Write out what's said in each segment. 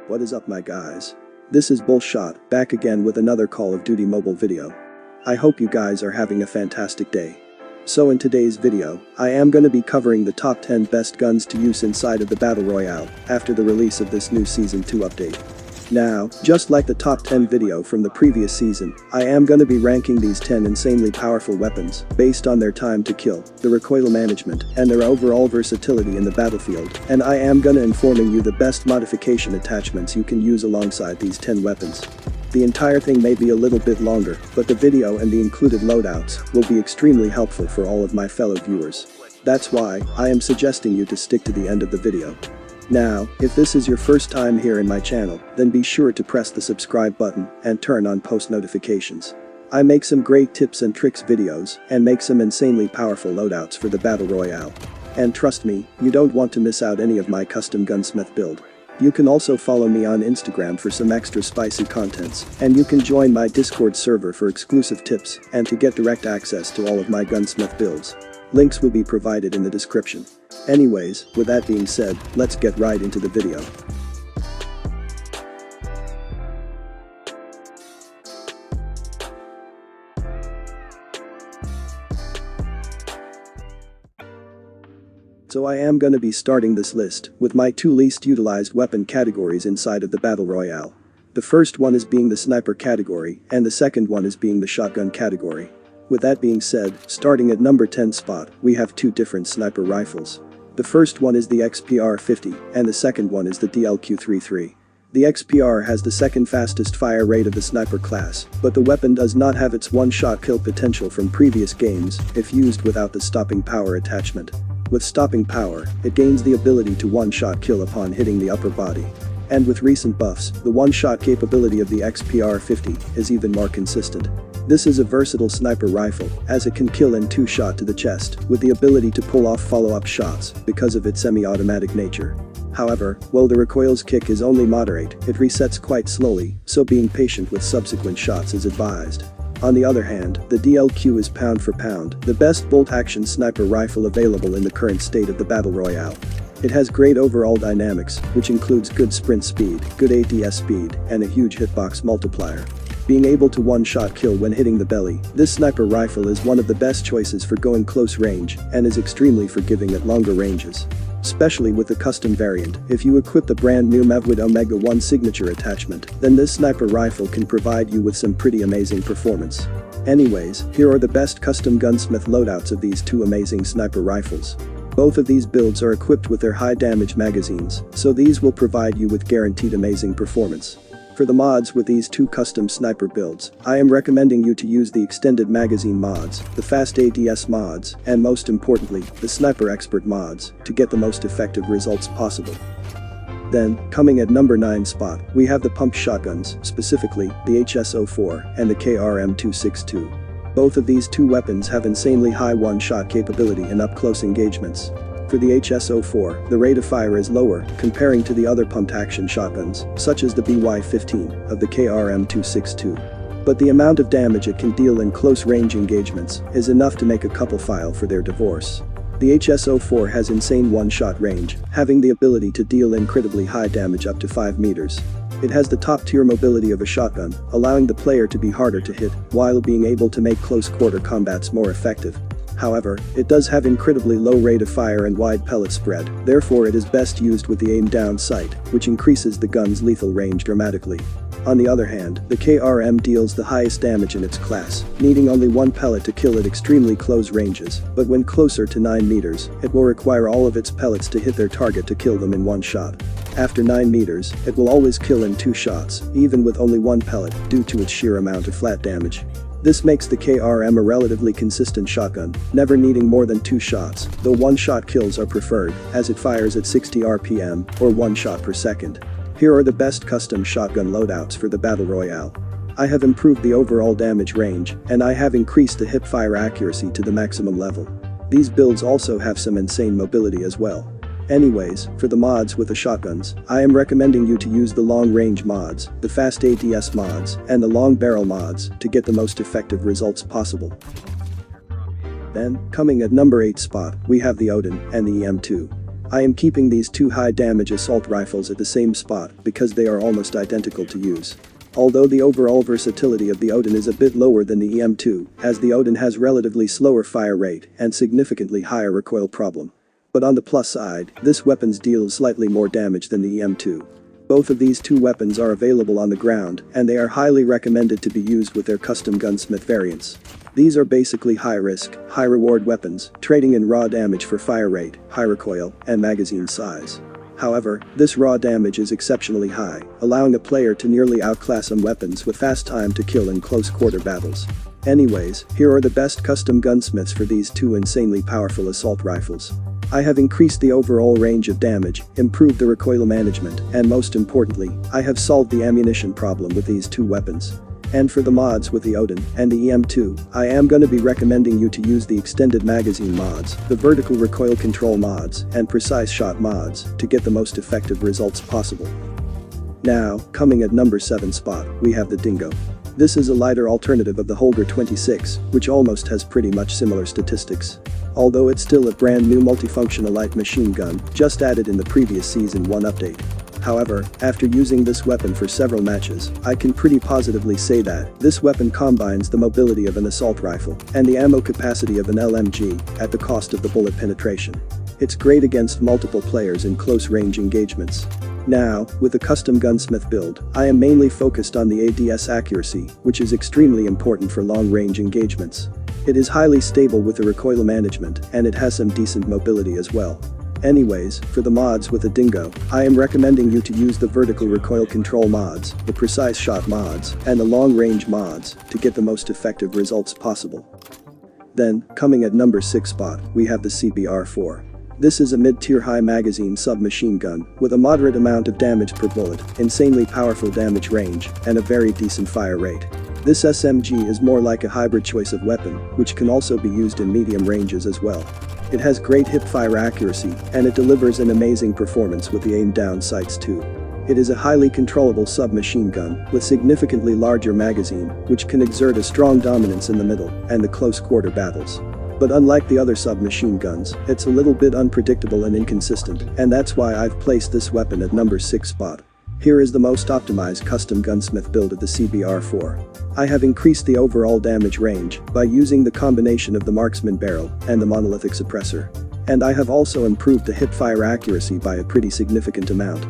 What is up my guys? This is Bullshot, back again with another Call of Duty mobile video. I hope you guys are having a fantastic day. So in today's video, I am gonna be covering the top 10 best guns to use inside of the Battle Royale after the release of this new Season 2 update. Now, just like the top 10 video from the previous season, I am gonna be ranking these 10 insanely powerful weapons based on their time to kill, the recoil management, and their overall versatility in the battlefield, and I am gonna informing you the best modification attachments you can use alongside these 10 weapons. The entire thing may be a little bit longer, but the video and the included loadouts will be extremely helpful for all of my fellow viewers. That's why I am suggesting you to stick to the end of the video. Now, if this is your first time here in my channel, then be sure to press the subscribe button and turn on post notifications. I make some great tips and tricks videos and make some insanely powerful loadouts for the Battle Royale. And trust me, you don't want to miss out any of my custom gunsmith build. You can also follow me on Instagram for some extra spicy contents, and you can join my Discord server for exclusive tips and to get direct access to all of my gunsmith builds. Links will be provided in the description. Anyways, with that being said, let's get right into the video. So I am gonna be starting this list with my two least utilized weapon categories inside of the Battle Royale. The first one is being the sniper category, and the second one is being the shotgun category. With that being said, starting at number 10 spot, we have two different sniper rifles. The first one is the XPR-50, and the second one is the DLQ-33. The XPR has the second fastest fire rate of the sniper class, but the weapon does not have its one-shot kill potential from previous games if used without the stopping power attachment. With stopping power, it gains the ability to one-shot kill upon hitting the upper body. And with recent buffs, the one-shot capability of the XPR-50 is even more consistent. This is a versatile sniper rifle, as it can kill in two shots to the chest, with the ability to pull off follow-up shots because of its semi-automatic nature. However, while the recoil's kick is only moderate, it resets quite slowly, so being patient with subsequent shots is advised. On the other hand, the DLQ is pound for pound the best bolt-action sniper rifle available in the current state of the Battle Royale. It has great overall dynamics, which includes good sprint speed, good ADS speed, and a huge hitbox multiplier. Being able to one-shot kill when hitting the belly, this sniper rifle is one of the best choices for going close range and is extremely forgiving at longer ranges. Especially with the custom variant, if you equip the brand new Mevwood Omega 1 signature attachment, then this sniper rifle can provide you with some pretty amazing performance. Anyways, here are the best custom gunsmith loadouts of these two amazing sniper rifles. Both of these builds are equipped with their high damage magazines, so these will provide you with guaranteed amazing performance. For the mods with these two custom sniper builds, I am recommending you to use the extended magazine mods, the fast ADS mods, and most importantly, the sniper expert mods, to get the most effective results possible. Then, coming at number 9 spot, we have the pump shotguns, specifically the HS-04 and the KRM-262. Both of these two weapons have insanely high one-shot capability in up-close engagements. For the HS-04, the rate of fire is lower comparing to the other pumped-action shotguns, such as the BY-15 of the KRM-262. But the amount of damage it can deal in close-range engagements is enough to make a couple file for their divorce. The HS-04 has insane one-shot range, having the ability to deal incredibly high damage up to 5 meters. It has the top-tier mobility of a shotgun, allowing the player to be harder to hit, while being able to make close-quarter combats more effective. However, it does have incredibly low rate of fire and wide pellet spread, therefore it is best used with the aim-down sight, which increases the gun's lethal range dramatically. On the other hand, the KRM deals the highest damage in its class, needing only one pellet to kill at extremely close ranges, but when closer to 9 meters, it will require all of its pellets to hit their target to kill them in one shot. After 9 meters, it will always kill in 2 shots, even with only one pellet, due to its sheer amount of flat damage. This makes the KRM a relatively consistent shotgun, never needing more than 2 shots, though one-shot kills are preferred, as it fires at 60 RPM, or 1 shot per second. Here are the best custom shotgun loadouts for the Battle Royale. I have improved the overall damage range, and I have increased the hip-fire accuracy to the maximum level. These builds also have some insane mobility as well. Anyways, for the mods with the shotguns, I am recommending you to use the long-range mods, the fast ADS mods, and the long barrel mods to get the most effective results possible. Then, coming at number 8 spot, we have the Odin and the EM2. I am keeping these two high damage assault rifles at the same spot because they are almost identical to use. Although the overall versatility of the Odin is a bit lower than the EM2, as the Odin has relatively slower fire rate and significantly higher recoil problem. But on the plus side, this weapon deals slightly more damage than the EM2. Both of these two weapons are available on the ground, and they are highly recommended to be used with their custom gunsmith variants. These are basically high-risk, high-reward weapons, trading in raw damage for fire rate, high recoil, and magazine size. However, this raw damage is exceptionally high, allowing a player to nearly outclass some weapons with fast time to kill in close-quarter battles. Anyways, here are the best custom gunsmiths for these two insanely powerful assault rifles. I have increased the overall range of damage, improved the recoil management, and most importantly, I have solved the ammunition problem with these two weapons. And for the mods with the Odin and the EM2, I am gonna be recommending you to use the extended magazine mods, the vertical recoil control mods, and precise shot mods to get the most effective results possible. Now, coming at number 7 spot, we have the Dingo. This is a lighter alternative of the Holger 26, which almost has pretty much similar statistics. Although it's still a brand new multifunctional light machine gun, just added in the previous Season 1 update. However, after using this weapon for several matches, I can pretty positively say that this weapon combines the mobility of an assault rifle and the ammo capacity of an LMG at the cost of the bullet penetration. It's great against multiple players in close-range engagements. Now, with the custom gunsmith build, I am mainly focused on the ADS accuracy, which is extremely important for long-range engagements. It is highly stable with the recoil management, and it has some decent mobility as well. Anyways, for the mods with the Dingo, I am recommending you to use the vertical recoil control mods, the precise shot mods, and the long-range mods to get the most effective results possible. Then, coming at number 6 spot, we have the CBR4. This is a mid-tier high magazine submachine gun with a moderate amount of damage per bullet, insanely powerful damage range, and a very decent fire rate. This SMG is more like a hybrid choice of weapon, which can also be used in medium ranges as well. It has great hip-fire accuracy, and it delivers an amazing performance with the aim-down sights too. It is a highly controllable submachine gun with significantly larger magazine, which can exert a strong dominance in the middle and the close-quarter battles. But unlike the other submachine guns, it's a little bit unpredictable and inconsistent, and that's why I've placed this weapon at number 6 spot. Here is the most optimized custom gunsmith build of the CBR4. I have increased the overall damage range by using the combination of the marksman barrel and the monolithic suppressor. And I have also improved the hip-fire accuracy by a pretty significant amount.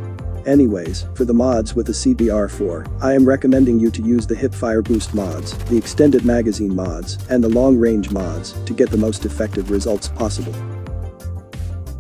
Anyways, for the mods with the CBR4, I am recommending you to use the hip-fire boost mods, the extended magazine mods, and the long-range mods to get the most effective results possible.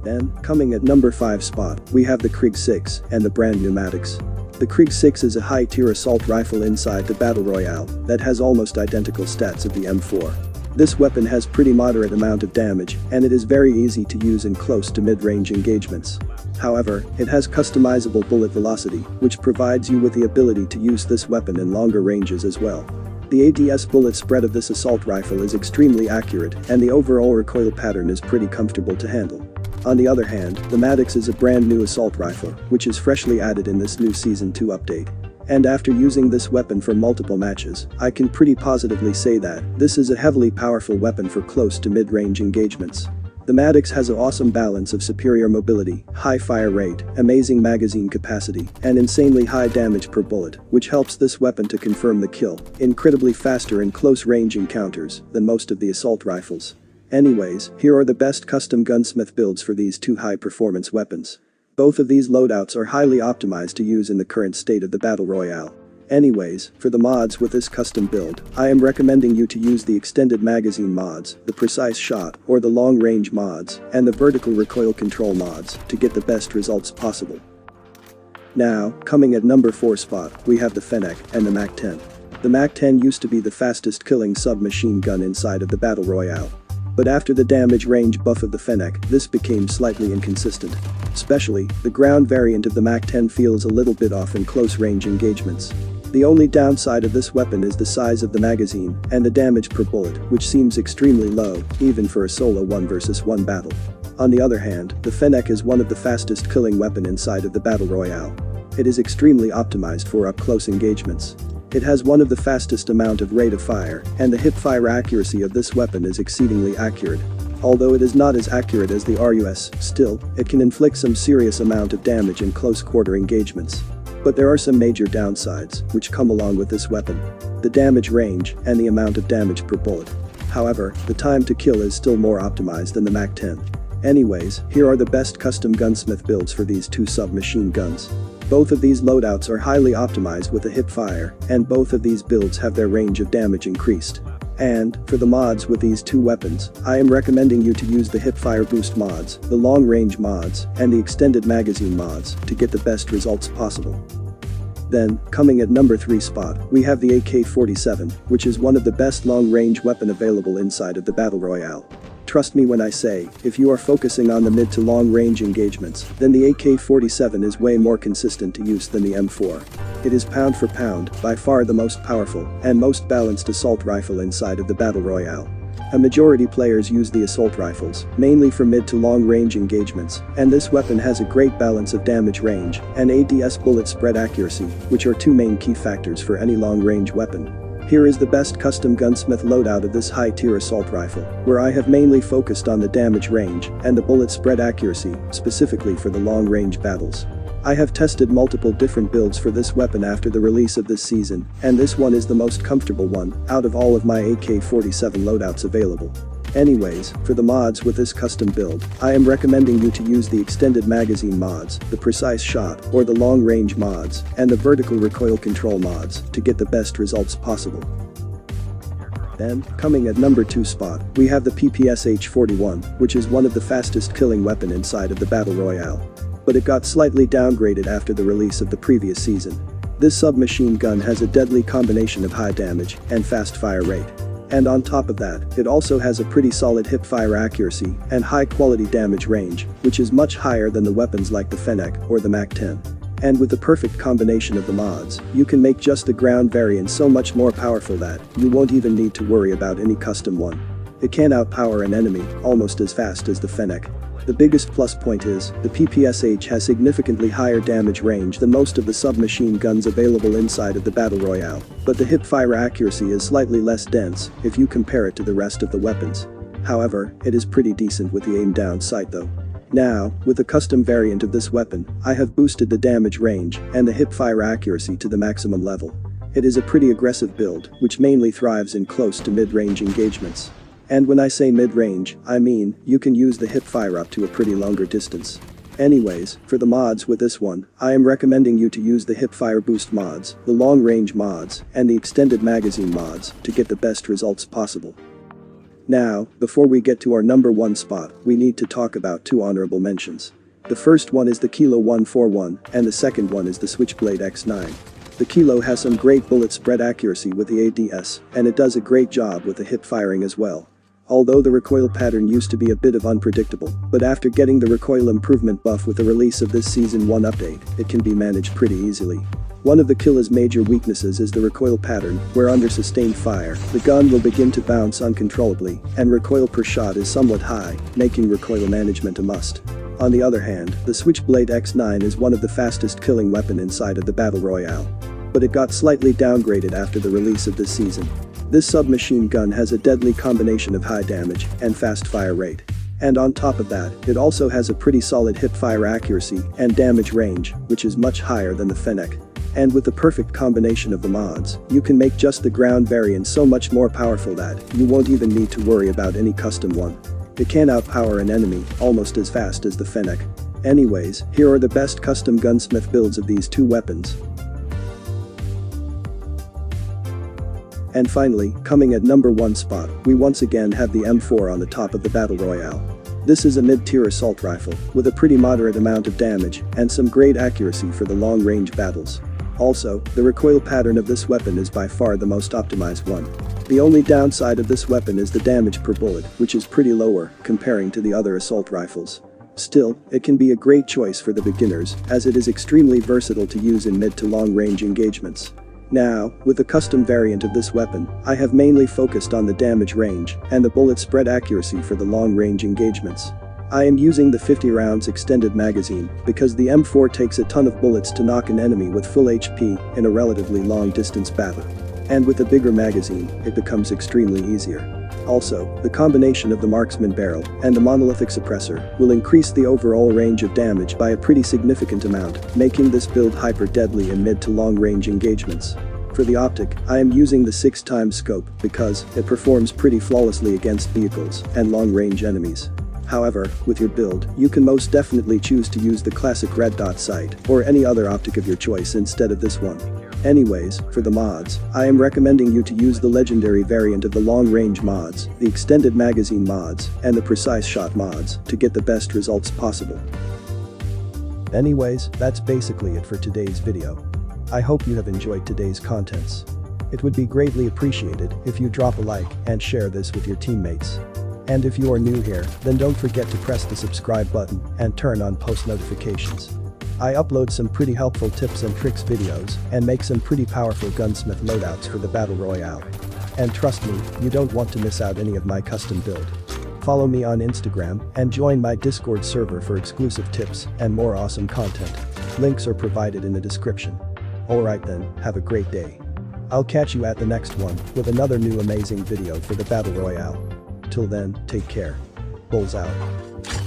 Then, coming at number 5 spot, we have the Krieg 6 and the brand pneumatics. The Krieg 6 is a high-tier assault rifle inside the Battle Royale that has almost identical stats of the M4. This weapon has pretty moderate amount of damage, and it is very easy to use in close to mid-range engagements. However, it has customizable bullet velocity, which provides you with the ability to use this weapon in longer ranges as well. The ADS bullet spread of this assault rifle is extremely accurate, and the overall recoil pattern is pretty comfortable to handle. On the other hand, the Maddox is a brand new assault rifle, which is freshly added in this new Season 2 update. And after using this weapon for multiple matches, I can pretty positively say that this is a heavily powerful weapon for close to mid-range engagements. The Maddox has an awesome balance of superior mobility, high fire rate, amazing magazine capacity, and insanely high damage per bullet, which helps this weapon to confirm the kill, incredibly faster in close-range encounters than most of the assault rifles. Anyways, here are the best custom gunsmith builds for these two high-performance weapons. Both of these loadouts are highly optimized to use in the current state of the Battle Royale. Anyways, for the mods with this custom build, I am recommending you to use the extended magazine mods, the precise shot, or the long-range mods, and the vertical recoil control mods to get the best results possible. Now, coming at number 4 spot, we have the Fennec and the MAC-10. The MAC-10 used to be the fastest killing submachine gun inside of the Battle Royale. But after the damage range buff of the Fennec, this became slightly inconsistent. Especially, the ground variant of the MAC-10 feels a little bit off in close-range engagements. The only downside of this weapon is the size of the magazine and the damage per bullet, which seems extremely low, even for a solo 1 versus 1 battle. On the other hand, the Fennec is one of the fastest killing weapon inside of the Battle Royale. It is extremely optimized for up-close engagements. It has one of the fastest amount of rate of fire, and the hip-fire accuracy of this weapon is exceedingly accurate. Although it is not as accurate as the RUS, still, it can inflict some serious amount of damage in close-quarter engagements. But there are some major downsides, which come along with this weapon. The damage range, and the amount of damage per bullet. However, the time to kill is still more optimized than the Mach 10. Anyways, here are the best custom gunsmith builds for these two submachine guns. Both of these loadouts are highly optimized with a hip fire, and both of these builds have their range of damage increased. And, for the mods with these two weapons, I am recommending you to use the hipfire boost mods, the long range mods, and the extended magazine mods to get the best results possible. Then, coming at number 3 spot, we have the AK-47, which is one of the best long-range weapon available inside of the Battle Royale. Trust me when I say, if you are focusing on the mid to long-range engagements, then the AK-47 is way more consistent to use than the M4. It is pound for pound, by far the most powerful, and most balanced assault rifle inside of the Battle Royale. A majority players use the assault rifles, mainly for mid to long range engagements, and this weapon has a great balance of damage range and ADS bullet spread accuracy, which are two main key factors for any long range weapon. Here is the best custom gunsmith loadout of this high tier assault rifle, where I have mainly focused on the damage range and the bullet spread accuracy, specifically for the long range battles. I have tested multiple different builds for this weapon after the release of this season, and this one is the most comfortable one out of all of my AK-47 loadouts available. Anyways, for the mods with this custom build, I am recommending you to use the extended magazine mods, the precise shot or the long range mods, and the vertical recoil control mods to get the best results possible. Then, coming at number 2 spot, we have the PPSH-41, which is one of the fastest killing weapon inside of the Battle Royale. But it got slightly downgraded after the release of the previous season. This submachine gun has a deadly combination of high damage and fast fire rate. And on top of that, it also has a pretty solid hip fire accuracy and high quality damage range, which is much higher than the weapons like the Fennec or the Mach 10. And with the perfect combination of the mods, you can make just the ground variant so much more powerful that you won't even need to worry about any custom one. It can outpower an enemy almost as fast as the Fennec. The biggest plus point is, the PPSH has significantly higher damage range than most of the submachine guns available inside of the Battle Royale, but the hip-fire accuracy is slightly less dense if you compare it to the rest of the weapons. However, it is pretty decent with the aim-down sight though. Now, with the custom variant of this weapon, I have boosted the damage range and the hip-fire accuracy to the maximum level. It is a pretty aggressive build, which mainly thrives in close to mid-range engagements. And when I say mid-range, I mean, you can use the hip fire up to a pretty longer distance. Anyways, for the mods with this one, I am recommending you to use the hip fire boost mods, the long range mods, and the extended magazine mods to get the best results possible. Now, before we get to our number 1 spot, we need to talk about 2 honorable mentions. The first one is the Kilo 141, and the second one is the Switchblade X9. The Kilo has some great bullet spread accuracy with the ADS, and it does a great job with the hip firing as well. Although the recoil pattern used to be a bit of unpredictable, but after getting the recoil improvement buff with the release of this Season 1 update, it can be managed pretty easily. One of the Kilo's major weaknesses is the recoil pattern, where under sustained fire, the gun will begin to bounce uncontrollably, and recoil per shot is somewhat high, making recoil management a must. On the other hand, the Switchblade X9 is one of the fastest killing weapon inside of the Battle Royale. But it got slightly downgraded after the release of this season. This submachine gun has a deadly combination of high damage and fast fire rate. And on top of that, it also has a pretty solid hip fire accuracy and damage range, which is much higher than the Fennec. And with the perfect combination of the mods, you can make just the ground variant so much more powerful that you won't even need to worry about any custom one. It can outpower an enemy almost as fast as the Fennec. Anyways, here are the best custom gunsmith builds of these two weapons. And finally, coming at number 1 spot, we once again have the M4 on the top of the Battle Royale. This is a mid-tier assault rifle, with a pretty moderate amount of damage, and some great accuracy for the long-range battles. Also, the recoil pattern of this weapon is by far the most optimized one. The only downside of this weapon is the damage per bullet, which is pretty lower, comparing to the other assault rifles. Still, it can be a great choice for the beginners, as it is extremely versatile to use in mid to long-range engagements. Now, with the custom variant of this weapon, I have mainly focused on the damage range and the bullet spread accuracy for the long-range engagements. I am using the 50 rounds extended magazine because the M4 takes a ton of bullets to knock an enemy with full HP in a relatively long distance battle. And with a bigger magazine, it becomes extremely easier. Also, the combination of the marksman barrel and the monolithic suppressor will increase the overall range of damage by a pretty significant amount, making this build hyper deadly in mid to long range engagements. For the optic, I am using the 6x scope because it performs pretty flawlessly against vehicles and long-range enemies. However, with your build, you can most definitely choose to use the classic red dot sight or any other optic of your choice instead of this one. Anyways, for the mods, I am recommending you to use the legendary variant of the long-range mods, the extended magazine mods, and the precise shot mods to get the best results possible. Anyways, that's basically it for today's video. I hope you have enjoyed today's contents. It would be greatly appreciated if you drop a like and share this with your teammates. And if you are new here, then don't forget to press the subscribe button and turn on post notifications. I upload some pretty helpful tips and tricks videos and make some pretty powerful Gunsmith loadouts for the Battle Royale. And trust me, you don't want to miss out any of my custom build. Follow me on Instagram and join my Discord server for exclusive tips and more awesome content. Links are provided in the description. Alright then, have a great day. I'll catch you at the next one with another new amazing video for the Battle Royale. Till then, take care. Bulls out.